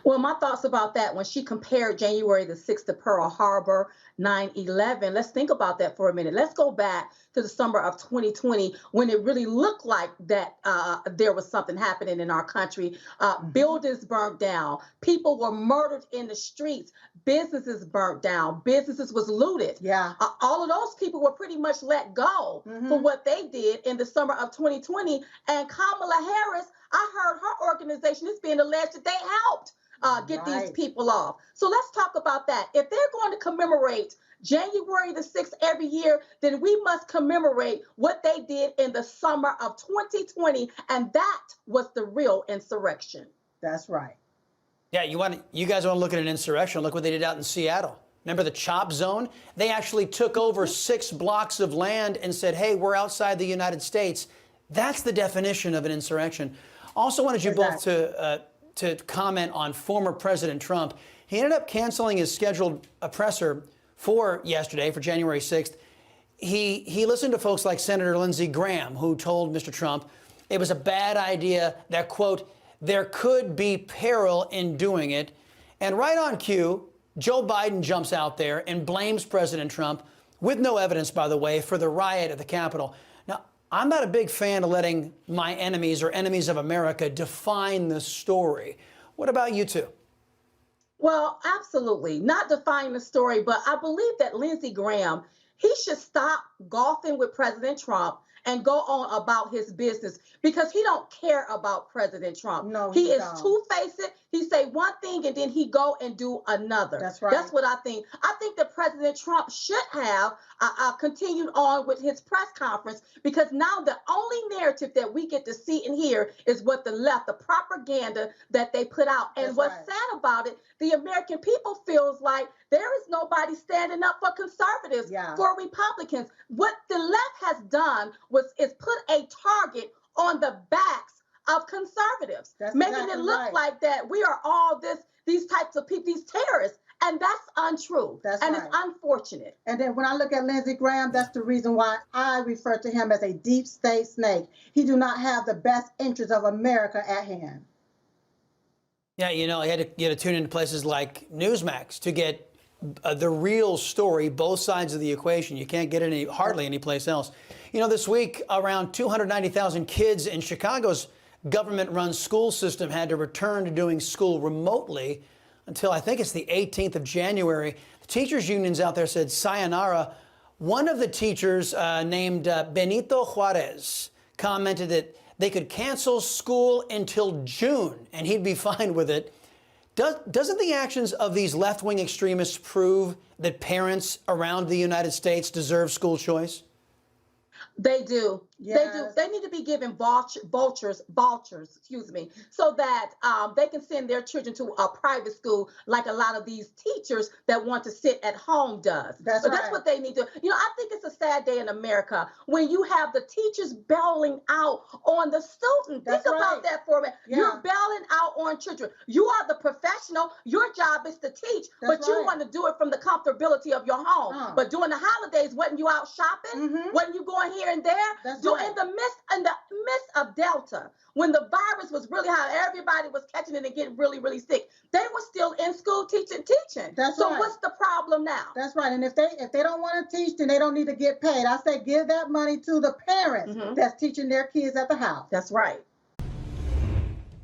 Well, my thoughts about that, when she compared January the 6th to Pearl Harbor, 9/11, let's think about that for a minute. Let's go back to the summer of 2020 when it really looked like that there was something happening in our country. Buildings burnt down. People were murdered in the streets. Businesses burnt down. Businesses was looted. Yeah. All of those people were pretty much let go for what they did in the summer of 2020. And Kamala Harris, I heard her organization is being alleged that they helped get these people off. So let's talk about that. If they're going to commemorate January the 6th every year, then we must commemorate what they did in the summer of 2020, and that was the real insurrection. That's right. Yeah, you guys want to look at an insurrection? Look what they did out in Seattle. Remember the chop zone? They actually took over 6 blocks of land and said, hey, we're outside the United States. That's the definition of an insurrection. Also wanted you both to comment on former President Trump. He ended up canceling his scheduled presser for yesterday, for January 6th. He listened to folks like Senator Lindsey Graham, who told Mr. Trump it was a bad idea, that, quote, there could be peril in doing it. And right on cue, Joe Biden jumps out there and blames President Trump, with no evidence, by the way, for the riot at the Capitol. Now, I'm not a big fan of letting my enemies or enemies of America define the story. What about you two? Well, absolutely. Not define the story, but I believe that Lindsey Graham, he should stop golfing with President Trump and go on about his business, because he don't care about President Trump. No, he is two-faced. He say one thing and then he go and do another. That's right. That's what I think. I think that President Trump should have continued on with his press conference, because now the only narrative that we get to see and hear is what the left, the propaganda that they put out. And what's sad about it, the American people feels like there is nobody standing up for conservatives, for Republicans. What the left has done is put a target on the backs of conservatives, making it look like that we are all these types of people, these terrorists. And that's untrue. It's unfortunate. And then when I look at Lindsey Graham, that's the reason why I refer to him as a deep state snake. He do not have the best interests of America at hand. Yeah, you know, you had to tune into places like Newsmax to get the real story, both sides of the equation. You can't get it hardly any place else. You know, this week, around 290,000 kids in Chicago's government-run school system had to return to doing school remotely until I think it's the 18th of January. The teachers' unions out there said sayonara. One of the teachers, named Benito Juarez, commented that they could cancel school until June and he'd be fine with it. Doesn't the actions of these left-wing extremists prove that parents around the United States deserve school choice? They do. Yes. They do. They need to be given vouchers, so that they can send their children to a private school, like a lot of these teachers that want to sit at home does. That's what they need to. You know, I think it's a sad day in America when you have the teachers bailing out on the student. Think about that for a minute. Yeah. You're bailing out on children. You are the professional. Your job is to teach, but you want to do it from the comfortability of your home. But during the holidays, wasn't you out shopping? Wasn't you going here and there? In the midst of Delta, when the virus was really high, everybody was catching it and getting really, really sick. They were still in school teaching. So what's the problem now? That's right. And if they don't want to teach, then they don't need to get paid. I say give that money to the parents that's teaching their kids at the house. That's right.